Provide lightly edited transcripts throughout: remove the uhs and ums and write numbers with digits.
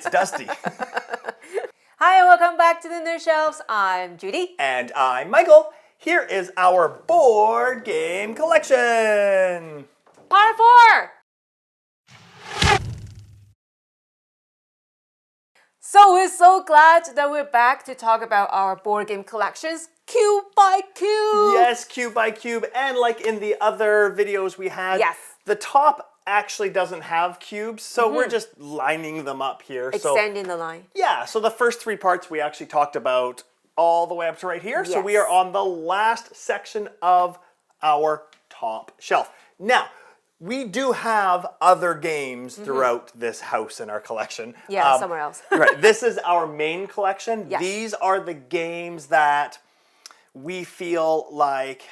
it's Dusty. Hi, and welcome back to the New Shelves. I'm Judy. And I'm Michael. Here is our board game collection. Part 4! So we're so glad that we're back to talk about our board game collections, cube by cube. Yes, cube by cube. And like in the other videos we had, the top actually doesn't have cubes, so we're just lining them up here. Extending the line. Yeah, so the first 3 parts we actually talked about all the way up to right here. Yes. So we are on the last section of our top shelf. Now, we do have other games throughout this house in our collection. Yeah, somewhere else. Right, this is our main collection. Yes. These are the games that we feel like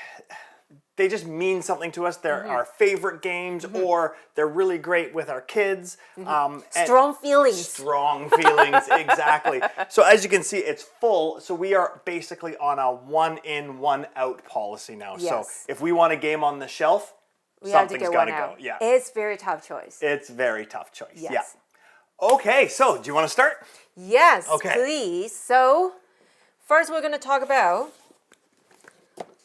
they just mean something to us. They're our favorite games, or they're really great with our kids. Strong feelings. Strong feelings, exactly. So as you can see, it's full. So we are basically on a 1 in, 1 out policy now. Yes. So if we want a game on the shelf, something's got to go. Yeah. It's a very tough choice. It's a very tough choice. Yes. Yeah. Okay, so do you want to start? Yes, okay. Please. So first we're going to talk about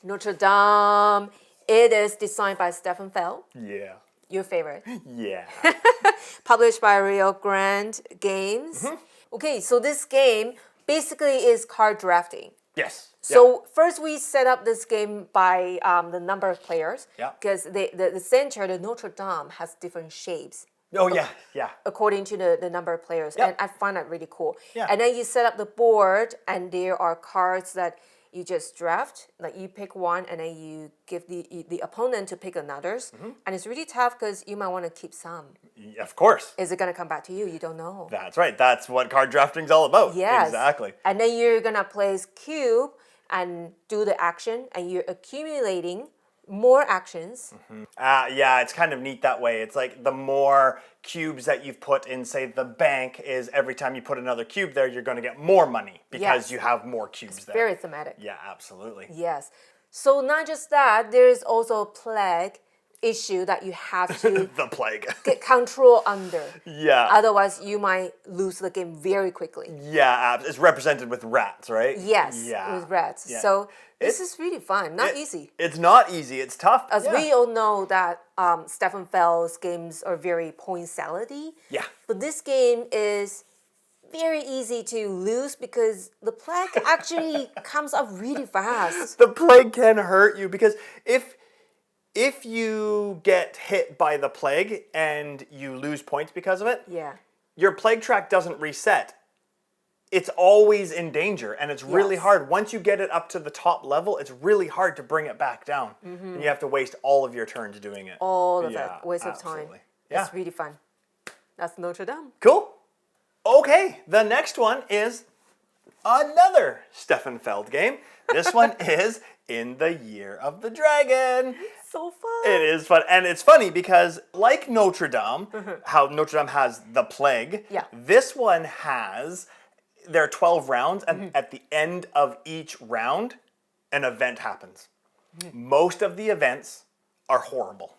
Notre Dame. It is designed by Stefan Feld. Yeah. Your favorite. Yeah. Published by Rio Grande Games. Okay, so this game basically is card drafting. Yes. So first we set up this game by the number of players. Yeah. Because the center, the Notre Dame, has different shapes. Oh, yeah, yeah. According to the number of players. Yep. And I find that really cool. Yeah. And then you set up the board, and there are cards that you just draft. Like you pick one, and then you give the opponent to pick another's. And it's really tough because you might want to keep some. Of course. Is it going to come back to you? You don't know. That's right. That's what card drafting's all about. Yes. Exactly. And then you're going to place cube and do the action, and you're accumulating more actions. Yeah, it's kind of neat that way. It's like the more cubes that you've put in, say, the bank, is every time you put another cube there, you're going to get more money because you have more cubes there. Very thematic. Yeah, absolutely. Yes. So not just that, there's also a plague issue that you have to the plague. get control under. Yeah. Otherwise, you might lose the game very quickly. Yeah, it's represented with rats, right? Yes, yeah. with rats. Yeah. So this is really fun, not easy. It's not easy, it's tough. As we all know that Stefan Feld's games are very point salad-y. Yeah. But this game is very easy to lose because the plague actually comes up really fast. The plague can hurt you because if you get hit by the plague and you lose points because of it, your plague track doesn't reset. It's always in danger, and it's really hard. Once you get it up to the top level, it's really hard to bring it back down. And you have to waste all of your turns doing it. All of it. Waste of time. Yeah. It's really fun. That's Notre Dame. Cool. Okay, the next one is another Stefan Feld game. This one is In the Year of the Dragon. So fun. It is fun. And it's funny because like Notre Dame, how Notre Dame has the plague, this one has, there are 12 rounds, and at the end of each round, an event happens. Most of the events are horrible,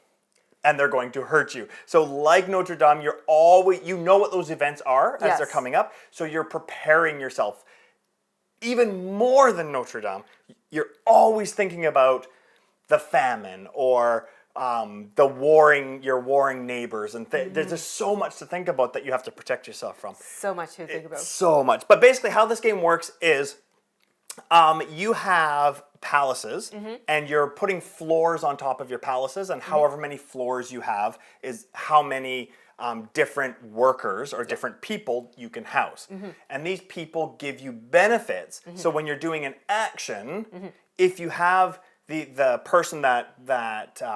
and they're going to hurt you. So like Notre Dame, you're always, you know what those events are as they're coming up, so you're preparing yourself. Even more than Notre Dame, you're always thinking about the famine or your warring neighbors, and there's just so much to think about that you have to protect yourself from. So much to think about. So much. But basically how this game works is you have palaces, and you're putting floors on top of your palaces, and however many floors you have is how many different workers or different people you can house. And these people give you benefits. So when you're doing an action, if you have the person that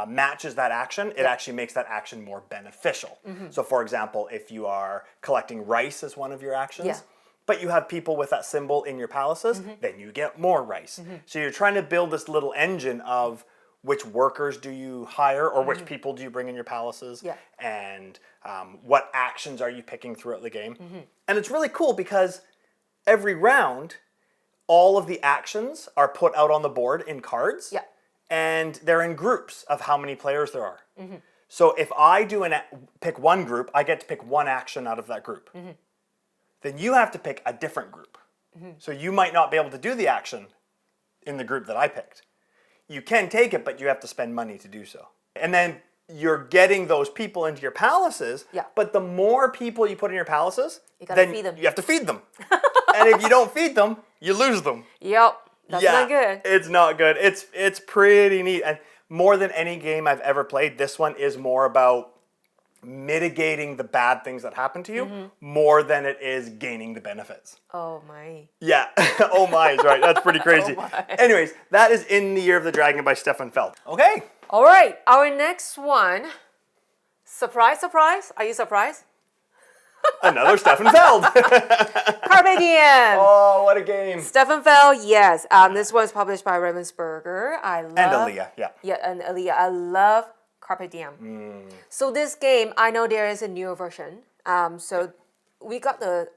matches that action, it actually makes that action more beneficial. So for example, if you are collecting rice as one of your actions, but you have people with that symbol in your palaces, then you get more rice. So you're trying to build this little engine of which workers do you hire, or which people do you bring in your palaces, and what actions are you picking throughout the game. And it's really cool because every round, all of the actions are put out on the board in cards, and they're in groups of how many players there are. So if I pick one group, I get to pick one action out of that group. then you have to pick a different group. So you might not be able to do the action in the group that I picked. You can take it, but you have to spend money to do so. And then you're getting those people into your palaces, Yeah. but the more people you put in your palaces, You gotta then feed them. you have to feed them. And if you don't feed them, you lose them. Yep. That's not good. It's not good. It's pretty neat. And more than any game I've ever played, this one is more about mitigating the bad things that happen to you more than it is gaining the benefits. Oh my. Yeah. Oh my is right. That's pretty crazy. Oh my. Anyways, that is In the Year of the Dragon by Stefan Feld. Okay. All right. Our next one. Surprise, surprise. Are you surprised? Another Stefan Feld. Carpe Diem. Oh, what a game. Stefan Feld, yes. This one's published by Ravensburger. And Aaliyah, yeah. Yeah, and Aaliyah. I love Carpe Diem. So this game, I know there is a newer version. So we got the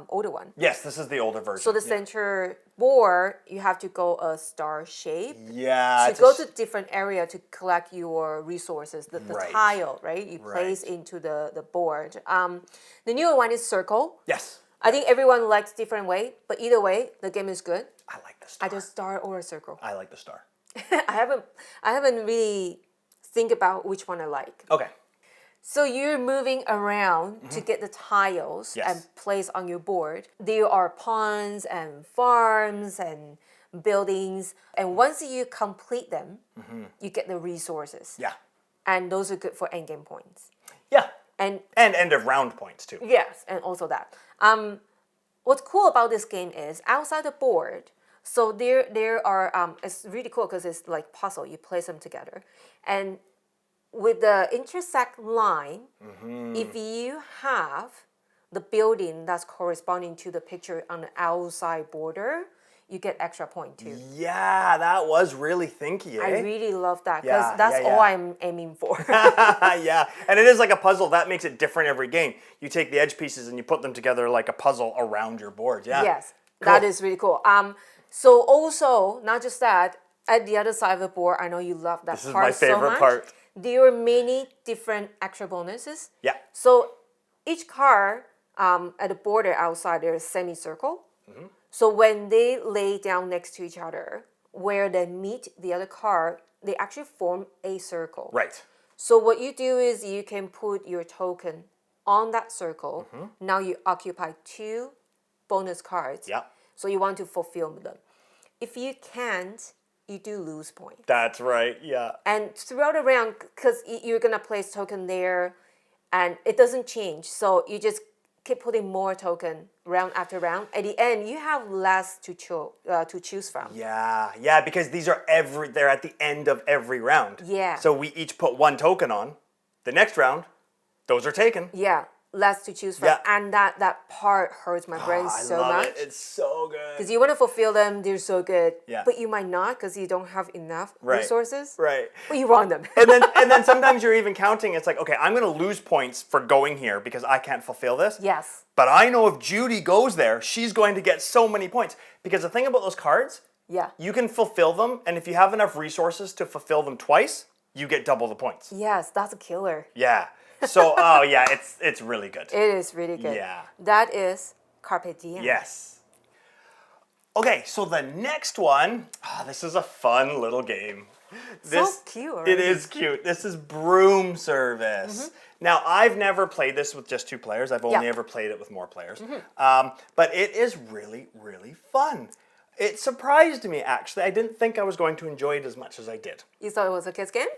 older one. Yes, this is the older version. So the center board, you have to go a star shape. Yeah. To go to different area to collect your resources, the Right. tile, right? You place into the board. The newer one is circle. Yes. I think everyone likes different way, but either way, the game is good. I like the star. Either star or a circle. I like the star. I haven't really think about which one I like. Okay. So you're moving around to get the tiles Yes. and place on your board. There are ponds and farms and buildings. And once you complete them, you get the resources. Yeah. And those are good for endgame points. Yeah. And And end of round points too. yes, and also that. What's cool about this game is outside the board, so there are it's really cool because it's like puzzle. You place them together, and with the intersect line, if you have the building that's corresponding to the picture on the outside border, you get extra point too. Yeah, that was really thinky, eh? I really love that because Yeah, that's yeah, all yeah. I'm aiming for. Yeah, and it is like a puzzle. That makes it different every game. You take the edge pieces and you put them together like a puzzle around your board. Yeah. Yes, Cool. that is really cool. So also, not just that, at the other side of the board, I know you love that This is part my so favorite much. part. There are many different extra bonuses. Yeah. So each card at the border outside, there's a semicircle. So when they lay down next to each other, where they meet the other card, they actually form a circle. Right. So what you do is you can put your token on that circle. Now you occupy 2 bonus cards. Yeah. So you want to fulfill them. If you can't, you do lose points. That's right. Yeah. And throughout the round, because you're gonna place token there, and it doesn't change. So you just keep putting more token round after round. At the end, you have less to choose from. Yeah. Yeah, because these are they're at the end of every round. Yeah. So we each put 1 token on. The next round, those are taken. Yeah, less to choose from. Yeah. And that part hurts my brain I so love much. it. It's so good. Because you want to fulfill them, they're so good. Yeah. But you might not because you don't have enough Right. resources. Right. But you want them. And then sometimes you're even counting. It's like, okay, I'm going to lose points for going here because I can't fulfill this. Yes. But I know if Judy goes there, she's going to get so many points. Because the thing about those cards, Yeah. you can fulfill them, and if you have enough resources to fulfill them twice, you get double the points. Yes, that's a killer. Yeah. So, oh yeah, it's really good. It is really good. Yeah. That is Carpe Diem. Yes. Okay, so the next one, this is a fun little game. So cute It already. is cute. This is Broom Service. Now, I've never played this with just 2 players. I've only Yeah. ever played it with more players. But it is really, really fun. It surprised me, actually. I didn't think I was going to enjoy it as much as I did. You thought it was a kid's game?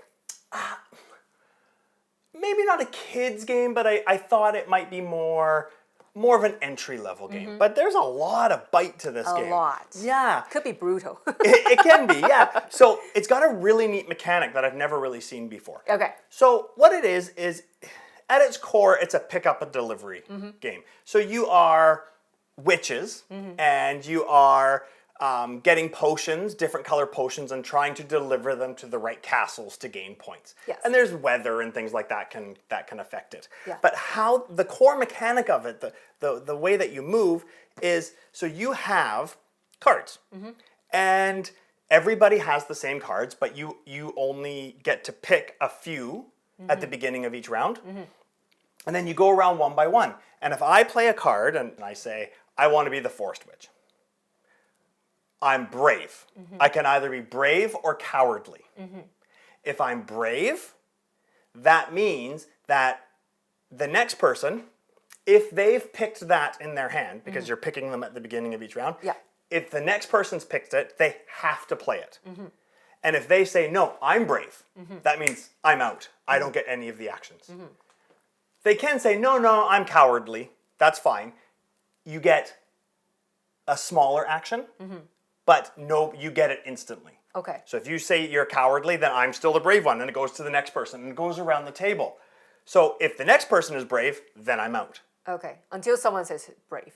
Maybe not a kid's game, but I thought it might be more of an entry-level game. But there's a lot of bite to this game. A lot. Yeah. Could be brutal. It can be, yeah. So it's got a really neat mechanic that I've never really seen before. Okay. So what it is at its core, it's a pick-up and delivery game. So you are witches, and you are getting potions, different color potions, and trying to deliver them to the right castles to gain points. Yes. And there's weather and things like that can affect it. Yeah. But how the core mechanic of it, the way that you move is, so you have cards, and everybody has the same cards, but you only get to pick a few at the beginning of each round. And then you go around one by one. And if I play a card and I say, I want to be the Forest Witch, I'm brave. I can either be brave or cowardly. If I'm brave, that means that the next person, if they've picked that in their hand, because you're picking them at the beginning of each round, if the next person's picked it, they have to play it. And if they say, no, I'm brave, that means I'm out. I don't get any of the actions. They can say, no, I'm cowardly. That's fine. You get a smaller action, but no, you get it instantly. Okay. So if you say you're cowardly, then I'm still the brave one, and it goes to the next person, and it goes around the table. So if the next person is brave, then I'm out. Okay. Until someone says brave.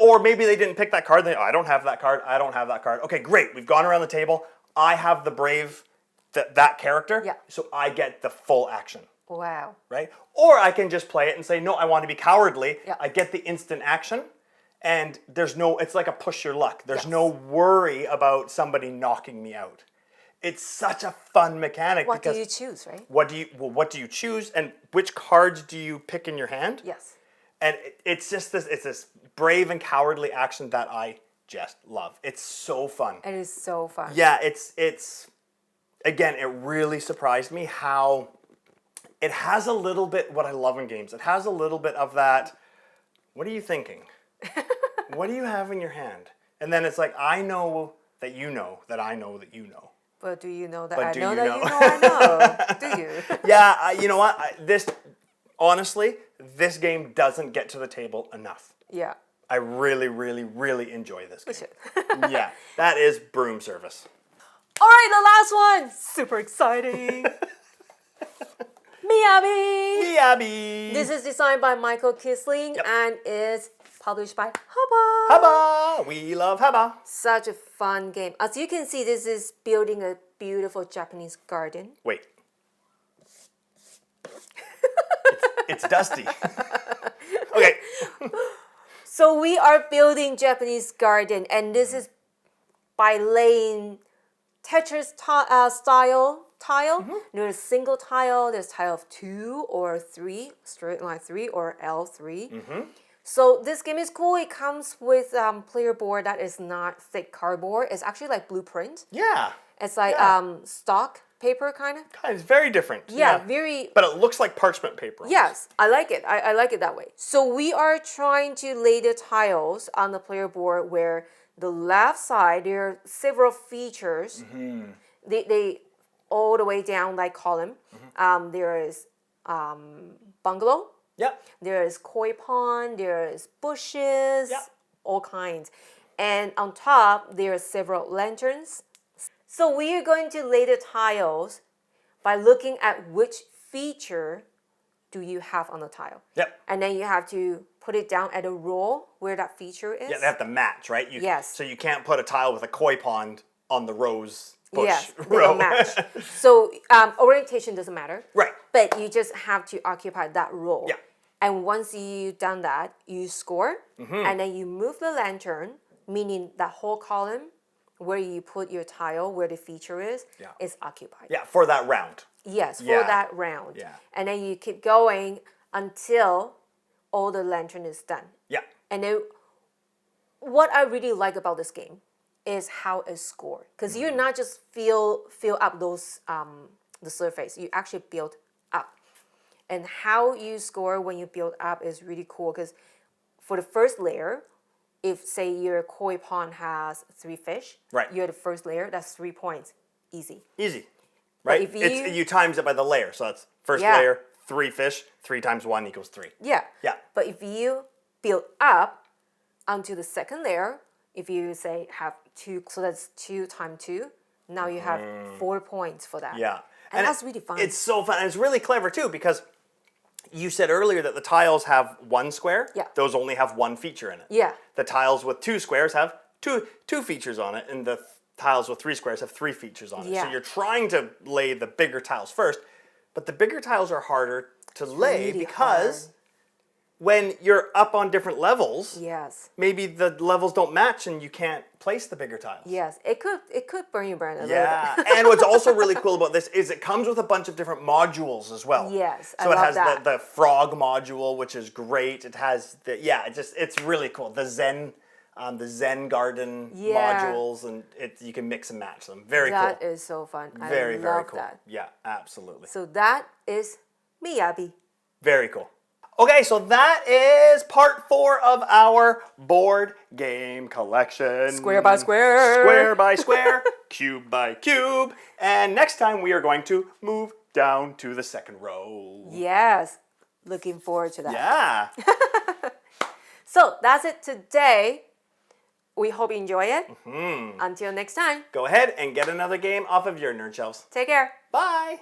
Or maybe they didn't pick that card. I don't have that card. I don't have that card. Okay, great. We've gone around the table. I have the brave, that character. Yeah. So I get the full action. Wow. Right? Or I can just play it and say, no, I want to be cowardly. Yeah. I get the instant action. And it's like a push your luck. There's no worry about somebody knocking me out. It's such a fun mechanic. What do you choose, right? What do you choose, and which cards do you pick in your hand? Yes. And it's this brave and cowardly action that I just love. It's so fun. It is so fun. Yeah, it's again, it really surprised me how it has a little bit what I love in games. It has a little bit of that, what are you thinking? What do you have in your hand? And then it's like, I know that you know that I know that you know. But do you know that But I do know you that know? you know I know? Do you? Yeah, you know what? Honestly, this game doesn't get to the table enough. Yeah. I really, really, really enjoy this game. We should. Yeah, that is Broom Service. All right, the last one. Super exciting. Miyabi. Miyabi. This is designed by Michael Kisling and is published by Haba. Haba. We love Haba. Such a fun game. As you can see, this is building a beautiful Japanese garden. Wait. It's dusty. Okay. So we are building Japanese garden, and this is by laying Tetris style tile. There's single tile, there's tile of 2 or 3, straight line 3 or L3. So this game is cool. It comes with player board that is not thick cardboard. It's actually like blueprint. Yeah. It's like stock paper kind of. It's very different. Yeah, very. But it looks like parchment paper. Yes, I like it. I like it that way. So we are trying to lay the tiles on the player board where the left side, there are several features. They all the way down like column. There is bungalow. Yep. There is koi pond. There is bushes. Yep. All kinds. And on top, there are several lanterns. So we are going to lay the tiles by looking at which feature do you have on the tile. Yep. And then you have to put it down at a row where that feature is. Yeah, they have to match, right? Yes. So you can't put a tile with a koi pond on the rose bush Yes, they row. don't match. So orientation doesn't matter. Right. But you just have to occupy that row. Yeah. And once you've done that, you score. And then you move the lantern, meaning that whole column where you put your tile, where the feature is occupied. Yeah, for that round. Yes, for Yeah. that round. Yeah. And then you keep going until all the lantern is done. Yeah. And then what I really like about this game is how it's scored. Because you're not just fill up those the surface. You actually build up. And how you score when you build up is really cool because for the first layer, if say your koi pond has 3 fish, Right. you're the first layer, that's 3 points. Easy. Easy. Right? if You times it by the layer. So that's first Yeah. layer, 3 fish, 3 times 1 equals 3. Yeah. Yeah. But if you build up onto the second layer, if you say have 2, so that's 2 times 2, now you have 4 points for that. Yeah. And that's really fun. It's so fun. And it's really clever too because you said earlier that the tiles have 1 square. Yeah. Those only have 1 feature in it. Yeah. The tiles with 2 squares have two features on it, and the tiles with 3 squares have 3 features on it. Yeah. So you're trying to lay the bigger tiles first, but the bigger tiles are harder to lay really because when you're up on different levels, Yes. maybe the levels don't match and you can't place the bigger tiles. Yes. It could burn your brain a Yeah, little bit. and what's also really cool about this is it comes with a bunch of different modules as well. Yes, so I it love has that. the frog module, which is great. It has it's really cool. The Zen garden Yeah. modules, and you can mix and match them. Very That cool. is so fun. Very I very love cool. that. Yeah, absolutely. So that is Miyabi. Very cool. Okay, so that is part 4 of our board game collection. Square by square. Square by square, cube by cube. And next time we are going to move down to the second row. Yes. Looking forward to that. Yeah. So that's it today. We hope you enjoy it. Until next time. Go ahead and get another game off of your nerd shelves. Take care. Bye.